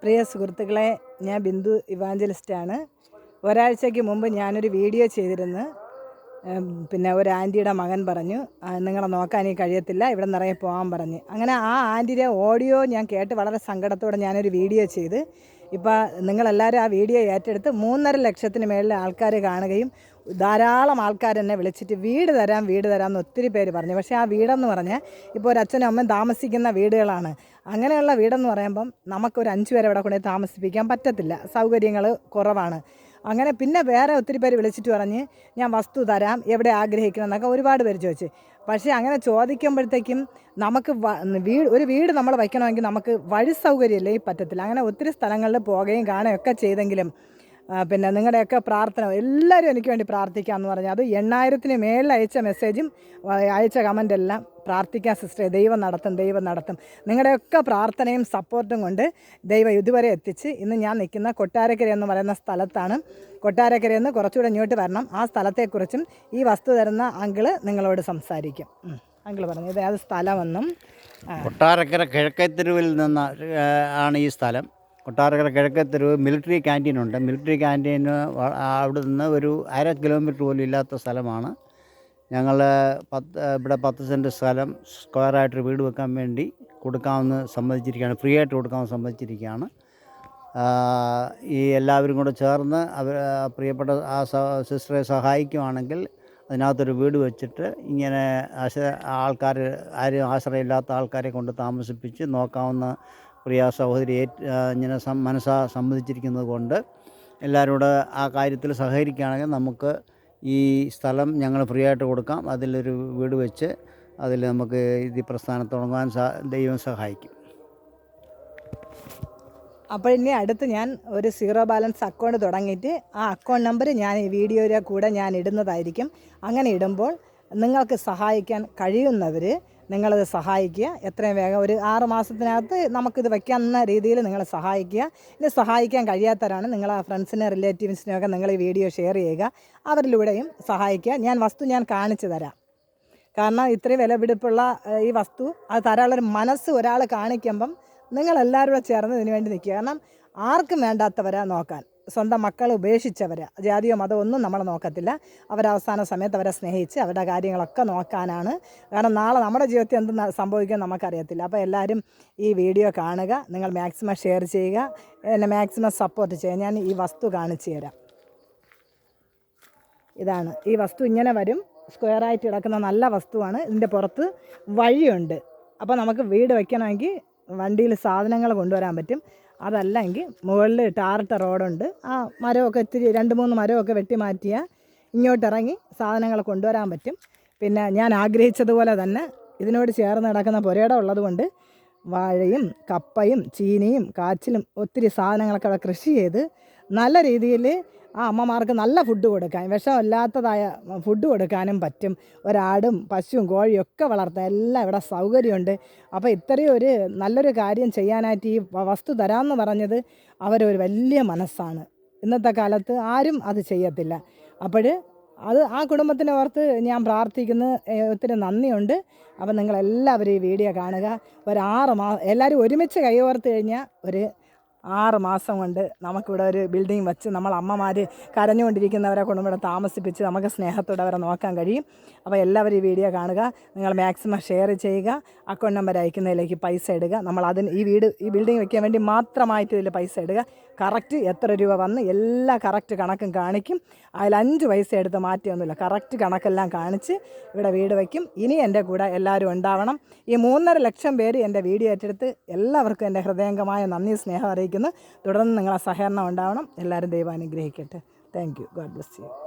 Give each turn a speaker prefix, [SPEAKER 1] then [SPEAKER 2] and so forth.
[SPEAKER 1] പ്രിയ സുഹൃത്തുക്കളെ, ഞാൻ ബിന്ദു ഇവാഞ്ചലിസ്റ്റാണ്. ഒരാഴ്ചയ്ക്ക് മുമ്പ് ഞാനൊരു വീഡിയോ ചെയ്തിരുന്നു. പിന്നെ ഒരു ആൻറ്റിയുടെ മകൻ പറഞ്ഞു, നിങ്ങളെ നോക്കാൻ ഈ കഴിയത്തില്ല, ഇവിടെ നിറയെ പോകാൻ പറഞ്ഞ്. അങ്ങനെ ആ ആൻറ്റിയുടെ ഓഡിയോ ഞാൻ കേട്ട് വളരെ സങ്കടത്തോടെ ഞാനൊരു വീഡിയോ ചെയ്ത്. ഇപ്പോൾ നിങ്ങളെല്ലാവരും ആ വീഡിയോ ഏറ്റെടുത്ത് 3.5 ലക്ഷത്തിന് മേളിൽ ആൾക്കാർ കാണുകയും ധാരാളം ആൾക്കാർ എന്നെ വിളിച്ചിട്ട് വീട് തരാമെന്ന് ഒത്തിരി പേര് പറഞ്ഞു. പക്ഷേ ആ വീടെന്ന് പറഞ്ഞാൽ ഇപ്പോൾ ഒരു അച്ഛനും അമ്മയും താമസിക്കുന്ന വീടുകളാണ്. അങ്ങനെയുള്ള വീടെന്ന് പറയുമ്പം നമുക്കൊരു 5 പേരെ അവിടെ കൊണ്ടുപോയി താമസിപ്പിക്കാൻ പറ്റത്തില്ല, സൗകര്യങ്ങൾ കുറവാണ്. അങ്ങനെ പിന്നെ വേറെ ഒത്തിരി പേര് വിളിച്ചിട്ട് പറഞ്ഞ് ഞാൻ വസ്തു തരാം, എവിടെ ആഗ്രഹിക്കണം എന്നൊക്കെ ഒരുപാട് പേര് ചോദിച്ചു. പക്ഷേ അങ്ങനെ ചോദിക്കുമ്പോഴത്തേക്കും നമുക്ക് ഒരു വീട് നമ്മൾ വയ്ക്കണമെങ്കിൽ നമുക്ക് വഴി സൗകര്യമില്ലേ പറ്റത്തില്ല. അങ്ങനെ ഒത്തിരി സ്ഥലങ്ങളിൽ പോവുകയും കാണുകയൊക്കെ ചെയ്തെങ്കിലും പിന്നെ നിങ്ങളുടെയൊക്കെ പ്രാർത്ഥന എല്ലാവരും എനിക്ക് വേണ്ടി പ്രാർത്ഥിക്കാമെന്ന് പറഞ്ഞു. അത് 8,000-ന് മേളിൽ അയച്ച മെസ്സേജും അയച്ച കമൻ്റെല്ലാം പ്രാർത്ഥിക്കാൻ സിസ്റ്ററെ, ദൈവം നടത്തും. നിങ്ങളുടെയൊക്കെ പ്രാർത്ഥനയും സപ്പോർട്ടും കൊണ്ട് ദൈവം ഇതുവരെ എത്തിച്ച് ഇന്ന് ഞാൻ നിൽക്കുന്ന കൊട്ടാരക്കര എന്ന് പറയുന്ന സ്ഥലത്താണ്. കൊട്ടാരക്കരയിൽ നിന്ന് കുറച്ചുകൂടെ ഇങ്ങോട്ട് വരണം. ആ സ്ഥലത്തെക്കുറിച്ചും ഈ വസ്തു തരുന്ന അങ്കിള് നിങ്ങളോട് സംസാരിക്കും. അങ്കിള് പറഞ്ഞു ഇത് ഏത് സ്ഥലമെന്നും.
[SPEAKER 2] കൊട്ടാരക്കര കിഴക്കേത്തെരുവിൽ നിന്ന് ആണ് ഈ സ്ഥലം. കൊട്ടാരക്കര കിഴക്കേത്തെരുവ് മിലിറ്ററി ക്യാൻറ്റീനുണ്ട്. മിലിറ്ററി ക്യാൻറ്റീന് അവിടെ നിന്ന് ഒരു 1/2 കിലോമീറ്റർ പോലും ഇല്ലാത്ത സ്ഥലമാണ്. ഞങ്ങൾ ഇവിടെ 10 സെൻറ്റ് സ്ഥലം സ്ക്വയറായിട്ടൊരു വീട് വെക്കാൻ വേണ്ടി കൊടുക്കാമെന്ന് സമ്മതിച്ചിരിക്കുകയാണ്. ഫ്രീ ആയിട്ട് കൊടുക്കാമെന്ന് സമ്മതിച്ചിരിക്കുകയാണ്. ഈ എല്ലാവരും കൂടെ ചേർന്ന് പ്രിയപ്പെട്ട ആ സിസ്റ്ററെ സഹായിക്കുവാണെങ്കിൽ അതിനകത്തൊരു വീട് വെച്ചിട്ട് ഇങ്ങനെ ആൾക്കാർ ആരും ആശ്രയമില്ലാത്ത ആൾക്കാരെ കൊണ്ട് താമസിപ്പിച്ച് നോക്കാവുന്ന പ്രിയ സഹോദരി ഇങ്ങനെ സമ്മതിച്ചിരിക്കുന്നത് കൊണ്ട് എല്ലാവരും കൂടെ ആ കാര്യത്തിൽ സഹകരിക്കുകയാണെങ്കിൽ നമുക്ക് ഈ സ്ഥലം ഞങ്ങൾ ഫ്രീ ആയിട്ട് കൊടുക്കാം. അതിലൊരു വീട് വെച്ച് അതിൽ നമുക്ക് ഈ പ്രസ്ഥാനം തുടങ്ങാൻ ദൈവം സഹായിക്കും.
[SPEAKER 1] അപ്പോൾ ഇനി അടുത്ത് ഞാൻ ഒരു 0 ബാലൻസ് അക്കൗണ്ട് തുടങ്ങിയിട്ട് ആ അക്കൗണ്ട് നമ്പർ ഞാൻ ഈ വീഡിയോയുടെ കൂടെ ഞാൻ ഇടുന്നതായിരിക്കും. അങ്ങനെ ഇടുമ്പോൾ നിങ്ങൾക്ക് സഹായിക്കാൻ കഴിയുന്നവർ നിങ്ങളത് സഹായിക്കുക. എത്രയും വേഗം ഒരു 6 മാസത്തിനകത്ത് നമുക്കിത് വയ്ക്കാവുന്ന രീതിയിൽ നിങ്ങൾ സഹായിക്കുക. ഇനി സഹായിക്കാൻ കഴിയാത്തവരാണ് നിങ്ങൾ ആ ഫ്രണ്ട്സിനെ റിലേറ്റീവ്സിനെയൊക്കെ നിങ്ങൾ ഈ വീഡിയോ ഷെയർ ചെയ്യുക. അവരിലൂടെയും സഹായിക്കുക. ഞാൻ കാണിച്ചു തരാം. കാരണം ഇത്രയും വിലപിടിപ്പുള്ള ഈ വസ്തു അത് തരാനുള്ളൊരു മനസ്സ് ഒരാൾ കാണിക്കുമ്പം നിങ്ങളെല്ലാവരും കൂടെ ചേർന്ന് ഇതിനു വേണ്ടി നിൽക്കുക. കാരണം ആർക്കും വേണ്ടാത്തവരാ നോക്കാൻ. സ്വന്തം മക്കളെ ഉപേക്ഷിച്ചവരാ. ജാതിയോ മതമോ ഒന്നും നമ്മൾ നോക്കത്തില്ല. അവരവസാന സമയത്ത് അവരെ സ്നേഹിച്ച് അവരുടെ കാര്യങ്ങളൊക്കെ നോക്കാനാണ്. കാരണം നാളെ നമ്മുടെ ജീവിതത്തിൽ എന്ത് സംഭവിക്കുമെന്ന് നമുക്കറിയത്തില്ല. അപ്പോൾ എല്ലാവരും ഈ വീഡിയോ കാണുക. നിങ്ങൾ മാക്സിമം ഷെയർ ചെയ്യുക, എന്നെ മാക്സിമം സപ്പോർട്ട് ചെയ്യുക. ഞാൻ ഈ വസ്തു കാണിച്ചു തരാം. ഇതാണ് ഈ വസ്തു. ഇങ്ങനെ വരും. സ്ക്വയറായിട്ട് കിടക്കുന്ന നല്ല വസ്തുവാണ്. ഇതിൻ്റെ പുറത്ത് വഴിയുണ്ട്. അപ്പോൾ നമുക്ക് വീട് വയ്ക്കണമെങ്കിൽ വണ്ടിയിൽ സാധനങ്ങൾ കൊണ്ടുവരാൻ പറ്റും. അതല്ലെങ്കിൽ മുകളിൽ ടാറിട്ട റോഡുണ്ട്. ആ മരമൊക്കെ ഇത്തിരി 2-3 മരമൊക്കെ വെട്ടി മാറ്റിയാൽ ഇങ്ങോട്ടിറങ്ങി സാധനങ്ങൾ കൊണ്ടുവരാൻ പറ്റും. പിന്നെ ഞാൻ ആഗ്രഹിച്ചതുപോലെ തന്നെ ഇതിനോട് ചേർന്ന് കിടക്കുന്ന പുരയിടം ഉള്ളതുകൊണ്ട് വാഴയും കപ്പയും ചീനിയും കാച്ചിലും ഒത്തിരി സാധനങ്ങളൊക്കെ അവിടെ കൃഷി ചെയ്ത് നല്ല രീതിയിൽ ആ അമ്മമാർക്ക് നല്ല ഫുഡ് കൊടുക്കാൻ, വിഷമില്ലാത്തതായ ഫുഡ് കൊടുക്കാനും പറ്റും. ഒരാടും പശുവും കോഴിയും ഒക്കെ വളർത്താൻ എല്ലാം ഇവിടെ സൗകര്യമുണ്ട്. അപ്പോൾ ഇത്രയും ഒരു നല്ലൊരു കാര്യം ചെയ്യാനായിട്ട് ഈ വസ്തു തരാമെന്ന് പറഞ്ഞത് അവരൊരു വലിയ മനസ്സാണ്. ഇന്നത്തെ കാലത്ത് ആരും അത് ചെയ്യത്തില്ല. അപ്പോൾ അത് ആ കുടുംബത്തിനെ ഓർത്ത് ഞാൻ പ്രാർത്ഥിക്കുന്നു. ഒത്തിരി നന്ദിയുണ്ട്. അപ്പോൾ നിങ്ങളെല്ലാവരും ഈ വീഡിയോ കാണുക. ഒരു 6 മാസം എല്ലാവരും ഒരുമിച്ച് കൈകോർത്ത് കഴിഞ്ഞാൽ ഒരു 6 മാസം കൊണ്ട് നമുക്കിവിടെ ഒരു ബിൽഡിംഗ് വെച്ച് നമ്മൾ അമ്മമാർ കരഞ്ഞുകൊണ്ടിരിക്കുന്നവരെ കൊണ്ട് ഇവിടെ താമസിപ്പിച്ച് നമുക്ക് സ്നേഹത്തോടെ അവരെ നോക്കാൻ കഴിയും. അപ്പോൾ എല്ലാവരും ഈ വീഡിയോ കാണുക. നിങ്ങൾ മാക്സിമം ഷെയർ ചെയ്യുക. അക്കൗണ്ട് നമ്പർ അയക്കുന്നതിലേക്ക് പൈസ ഇടുക. നമ്മൾ ഈ ബിൽഡിംഗ് വയ്ക്കാൻ വേണ്ടി മാത്രമായിട്ട് ഇതിൽ പൈസ ഇടുക. കറക്റ്റ് എത്ര രൂപ വന്ന് എല്ലാ കറക്റ്റ് കണക്കും കാണിക്കും. അതിൽ 5 പൈസ എടുത്ത് മാറ്റിയൊന്നുമില്ല. കറക്റ്റ് കണക്കെല്ലാം കാണിച്ച് ഇവിടെ വീട് വയ്ക്കും. ഇനി എൻ്റെ കൂടെ എല്ലാവരും ഉണ്ടാവണം. ഈ 3.5 ലക്ഷം പേര് എൻ്റെ വീഡിയോ ഏറ്റെടുത്ത് എല്ലാവർക്കും എൻ്റെ ഹൃദയംഗമായ നന്ദി സ്നേഹം അറിയിക്കുന്നു. തുടർന്ന് നിങ്ങളെ സഹകരണം ഉണ്ടാവണം. എല്ലാവരും ദൈവം അനുഗ്രഹിക്കട്ടെ. Thank you. God bless you.